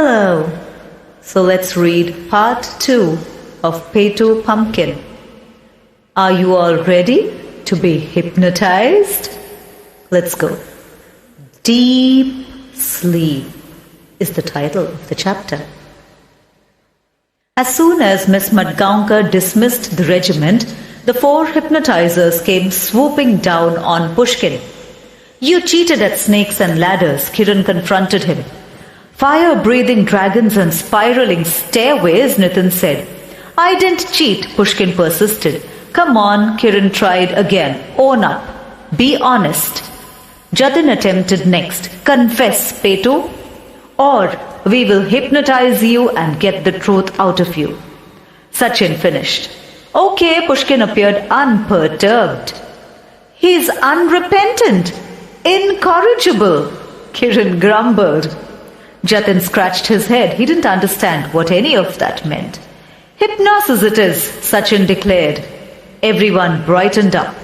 Hello. So let's read part 2 of Petu Pumpkin. Are you all ready to be hypnotized? Let's go. Deep Sleep is the title of the chapter. As soon as Miss Madgaonkar dismissed the regiment, the 4 hypnotizers came swooping down on Pushkin. You cheated at snakes and ladders, Kiran confronted him. Fire-breathing dragons and spiraling stairways, Nitin said. I didn't cheat, Pushkin persisted. Come on, Kiran tried again. Own up. Be honest. Jatin attempted next. Confess, Petu. Or we will hypnotize you and get the truth out of you. Sachin finished. Okay, Pushkin appeared unperturbed. He's unrepentant. Incorrigible, Kiran grumbled. Jatin scratched his head. He didn't understand what any of that meant. Hypnosis it is, Sachin declared. Everyone brightened up.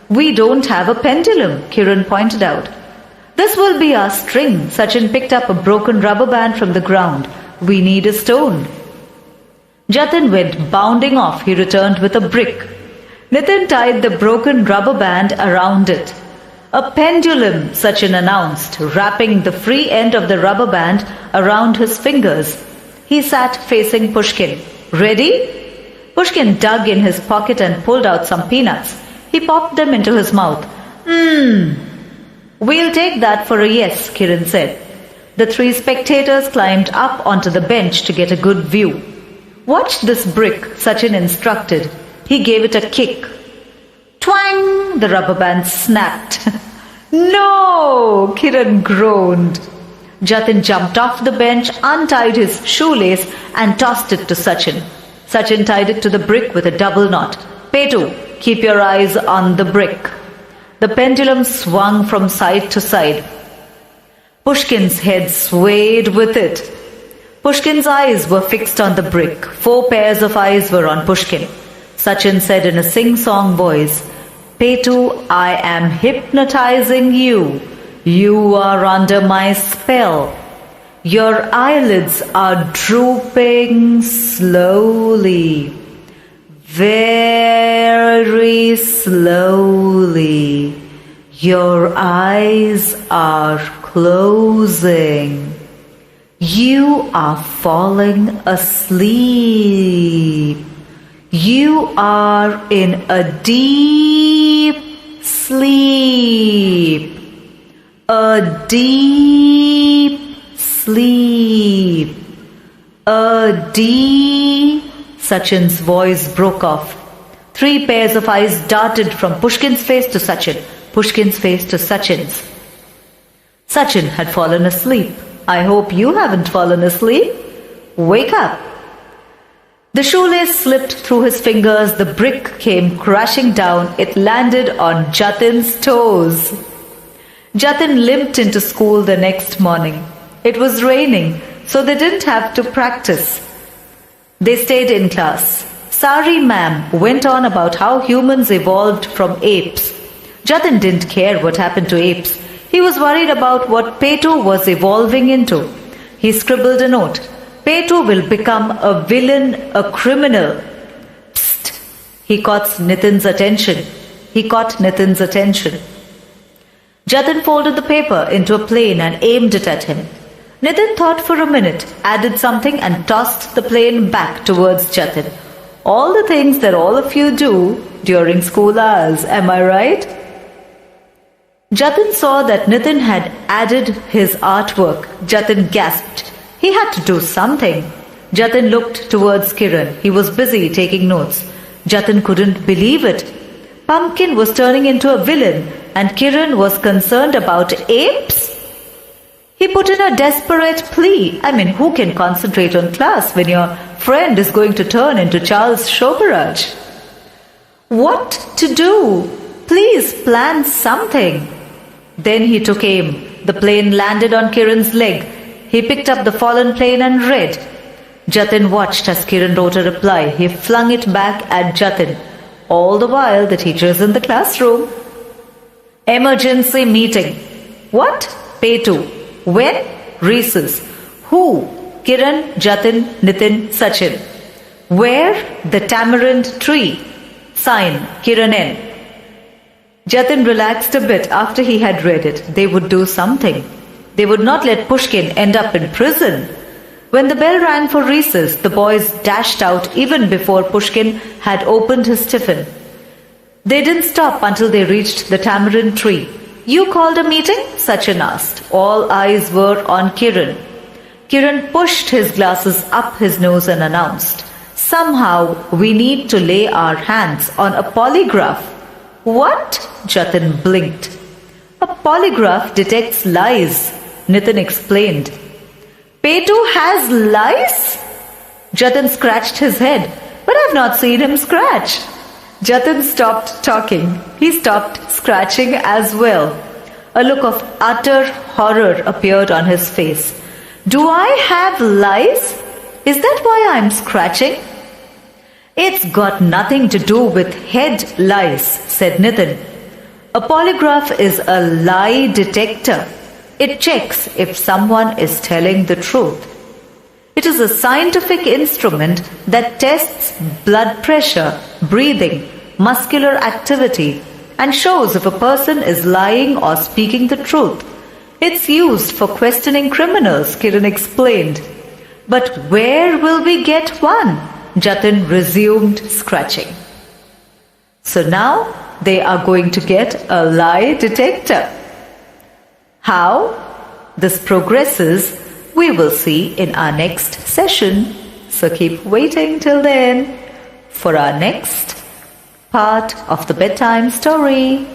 We don't have a pendulum, Kiran pointed out. This will be our string. Sachin picked up a broken rubber band from the ground. We need a stone. Jatin went bounding off. He returned with a brick. Nitin tied the broken rubber band around it. A pendulum, Sachin announced, wrapping the free end of the rubber band around his fingers. He sat facing Pushkin. Ready? Pushkin dug in his pocket and pulled out some peanuts. He popped them into his mouth. We'll take that for a yes, Kiran said. The 3 spectators climbed up onto the bench to get a good view. Watch this brick, Sachin instructed. He gave it a kick. Twang! The rubber band snapped. No! Kiran groaned. Jatin jumped off the bench, untied his shoelace and tossed it to Sachin. Sachin tied it to the brick with a double knot. Petu, keep your eyes on the brick. The pendulum swung from side to side. Pushkin's head swayed with it. Pushkin's eyes were fixed on the brick. 4 pairs of eyes were on Pushkin. Sachin said in a sing-song voice, Petu, I am hypnotizing you. You are under my spell. Your eyelids are drooping slowly. Very slowly. Your eyes are closing. You are falling asleep. You are in a deep sleep. A deep sleep. A deep... Sachin's voice broke off. 3 pairs of eyes darted from Pushkin's face to Sachin. Pushkin's face to Sachin's. Sachin had fallen asleep. I hope you haven't fallen asleep. Wake up. The shoelace slipped through his fingers. The brick came crashing down. It landed on Jatin's toes. Jatin limped into school the next morning. It was raining, so they didn't have to practice. They stayed in class. Sari ma'am went on about how humans evolved from apes. Jatin didn't care what happened to apes. He was worried about what Petu was evolving into. He scribbled a note. Petu will become a villain, a criminal. Psst! He caught Nitin's attention. Jatin folded the paper into a plane and aimed it at him. Nitin thought for a minute, added something and tossed the plane back towards Jatin. All the things that all of you do during school hours, am I right? Jatin saw that Nitin had added his artwork. Jatin gasped. He had to do something. Jatin looked towards Kiran. He was busy taking notes. Jatin couldn't believe it. Pumpkin was turning into a villain and Kiran was concerned about apes? He put in a desperate plea. Who can concentrate on class when your friend is going to turn into Charles Shogaraj? What to do? Please plan something. Then he took aim. The plane landed on Kiran's leg. He picked up the fallen plane and read. Jatin watched as Kiran wrote a reply. He flung it back at Jatin. All the while, the teacher is in the classroom. Emergency meeting. What? Petu. When? Recess. Who? Kiran, Jatin, Nitin, Sachin. Where? The tamarind tree. Sign, Kiran N. Jatin relaxed a bit after he had read it. They would do something. They would not let Pushkin end up in prison. When the bell rang for recess, the boys dashed out even before Pushkin had opened his tiffin. They didn't stop until they reached the tamarind tree. You called a meeting? Sachin asked. All eyes were on Kiran. Kiran pushed his glasses up his nose and announced, Somehow we need to lay our hands on a polygraph. What? Jatin blinked. A polygraph detects lies, Nitin explained. Petu has lies? Jatin scratched his head, but I've not seen him scratch. Jatin stopped talking. He stopped scratching as well. A look of utter horror appeared on his face. Do I have lice? Is that why I'm scratching? It's got nothing to do with head lice, said Nitin. A polygraph is a lie detector. It checks if someone is telling the truth. It is a scientific instrument that tests blood pressure, breathing, muscular activity, and shows if a person is lying or speaking the truth. It's used for questioning criminals, Kiran explained. But where will we get one? Jatin resumed scratching. So now they are going to get a lie detector. How this progresses, we will see in our next session. So keep waiting till then for our next part of the bedtime story.